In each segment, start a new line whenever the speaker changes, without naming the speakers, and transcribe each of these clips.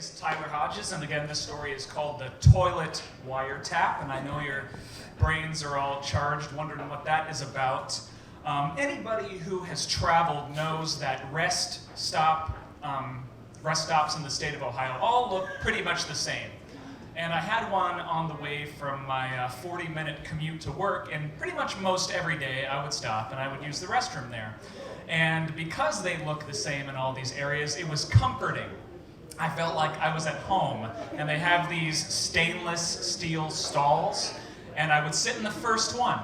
is Tyler Hodges, and again, this story is called The Toilet Wiretap, and I know your brains are all charged, wondering what that is about. Anybody who has traveled knows that rest stops in the state of Ohio all look pretty much the same. And I had one on the way from my 40-minute commute to work, and pretty much most every day I would stop and I would use the restroom there. And because they look the same in all these areas, it was comforting. I felt like I was at home, and they have these stainless steel stalls, and I would sit in the first one,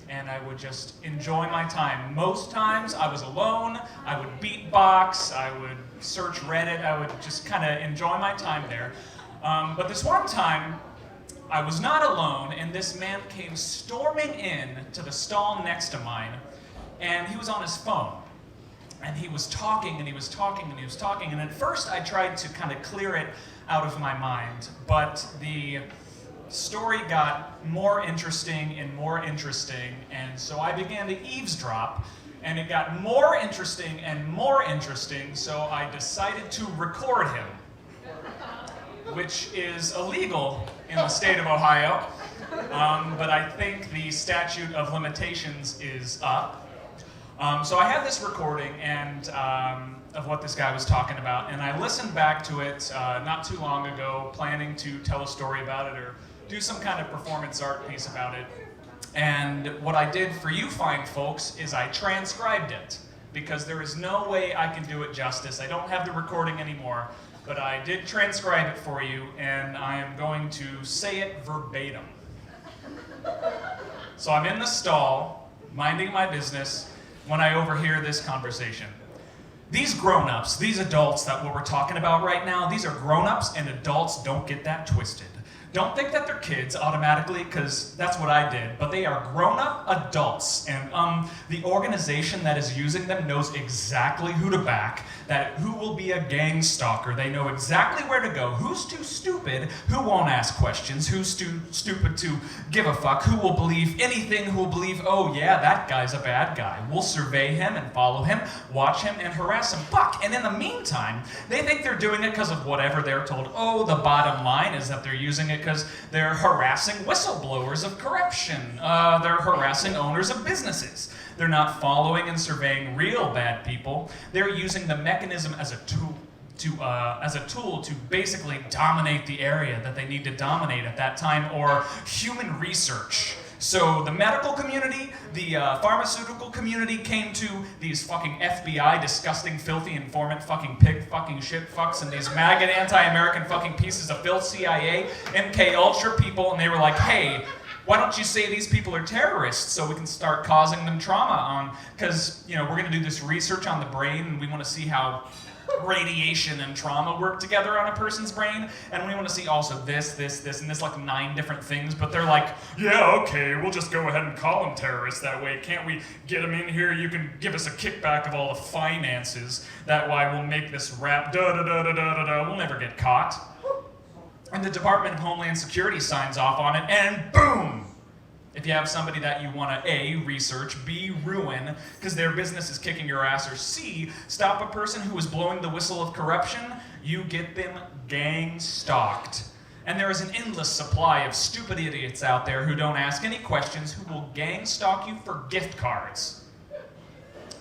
and I would just enjoy my time. Most times I was alone, I would beatbox, I would search Reddit, I would just kind of enjoy my time there. But this one time, I was not alone, and this man came storming in to the stall next to mine, and he was on his phone. And he was talking, and he was talking, and he was talking, and at first I tried to kind of clear it out of my mind, but the story got more interesting, and so I began to eavesdrop, and it got more interesting, so I decided to record him, which is illegal in the state of Ohio, but I think the statute of limitations is up. So I had this recording and of what this guy was talking about, and I listened back to it not too long ago, planning to tell a story about it or do some kind of performance art piece about it. And what I did for you fine folks is I transcribed it, because there is no way I can do it justice. I don't have the recording anymore, but I did transcribe it for you, and I am going to say it verbatim. So I'm in the stall, minding my business, when I overhear this conversation. These grown-ups, these adults that what we're talking about right now, these are grown-ups, and adults don't get that twisted. Don't think that they're kids automatically, because that's what I did, but they are grown-up adults, and the organization that is using them knows exactly who to back, that who will be a gang stalker. They know exactly where to go, who's too stupid, who won't ask questions, who's too stupid to give a fuck, who will believe anything, who will believe, oh yeah, that guy's a bad guy. We'll survey him and follow him, watch him, and harass him. Fuck, and in the meantime, they think they're doing it because of whatever they're told. Oh, the bottom line is that they're using it because they're harassing whistleblowers of corruption. They're harassing owners of businesses. They're not following and surveying real bad people. They're using the mechanism as a tool to basically dominate the area that they need to dominate at that time, or human research. So the medical community, the pharmaceutical community came to these fucking FBI, disgusting, filthy informant, fucking pig, fucking shit fucks, and these maggot anti-American fucking pieces of filth, CIA, MK Ultra people, and they were like, hey, why don't you say these people are terrorists so we can start causing them trauma because, you know, we're gonna do this research on the brain, and we wanna see how radiation and trauma work together on a person's brain, and we want to see also this, and this, like 9 different things, but they're like, yeah, okay, we'll just go ahead and call them terrorists that way. Can't we get them in here? You can give us a kickback of all the finances. That way we'll make this rap, we'll never get caught. And the Department of Homeland Security signs off on it, and boom! If you have somebody that you want to A, research, B, ruin, because their business is kicking your ass, or C, stop a person who is blowing the whistle of corruption, you get them gang stalked. And there is an endless supply of stupid idiots out there who don't ask any questions, who will gang stalk you for gift cards.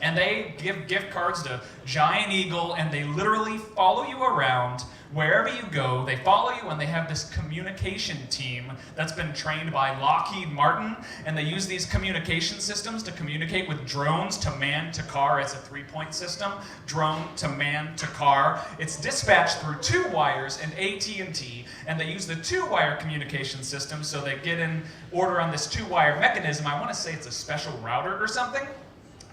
And they give gift cards to Giant Eagle, and they literally follow you around wherever you go. They follow you, and they have this communication team that's been trained by Lockheed Martin, and they use these communication systems to communicate with drones to man to car. It's a 3-point system, drone to man to car. It's dispatched through 2 wires and AT&T, and they use the 2-wire communication system, so they get in order on this 2-wire mechanism. I want to say it's a special router or something.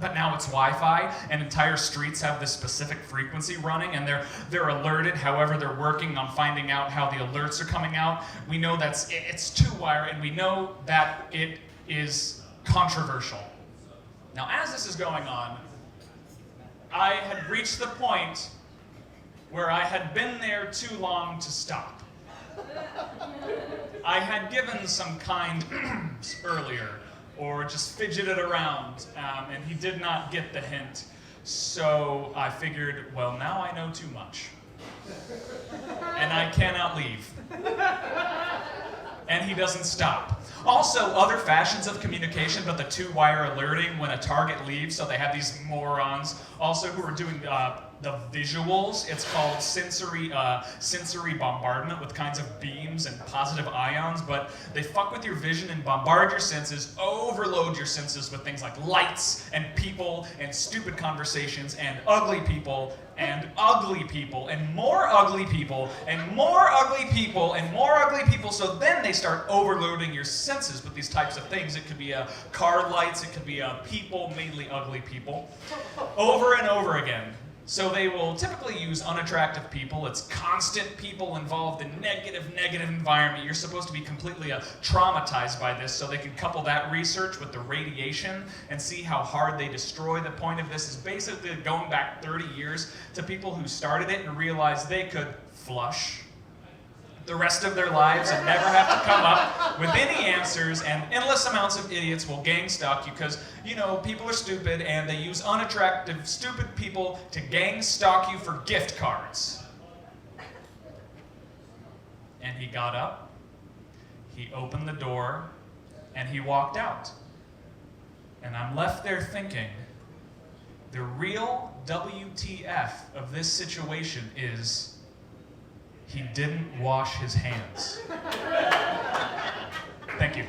But now it's Wi-Fi, and entire streets have this specific frequency running, and they're alerted. However, they're working on finding out how the alerts are coming out. We know that it's 2-wire, and we know that it is controversial. Now, as this is going on, I had reached the point where I had been there too long to stop. I had given some kind earlier, or just fidgeted around, and he did not get the hint. So I figured, well, now I know too much. I cannot leave. And he doesn't stop. Also, other fashions of communication, but the two-wire alerting when a target leaves, so they have these morons also who are doing the visuals. It's called sensory bombardment with kinds of beams and positive ions, but they fuck with your vision and bombard your senses, overload your senses with things like lights and people and stupid conversations and ugly people and ugly people and more ugly people and more ugly people and more ugly people. So then they start overloading your senses with these types of things. It could be car lights, it could be people, mainly ugly people, over and over again. So they will typically use unattractive people. It's constant people involved in negative environment. You're supposed to be completely traumatized by this, so they can couple that research with the radiation and see how hard they destroy. The point of this is basically going back 30 years to people who started it and realized they could flush the rest of their lives and never have to come up with any answers, and endless amounts of idiots will gang stalk you because, you know, people are stupid and they use unattractive, stupid people to gang stalk you for gift cards. And he got up, he opened the door, and he walked out. And I'm left there thinking, the real WTF of this situation is he didn't wash his hands. Thank you.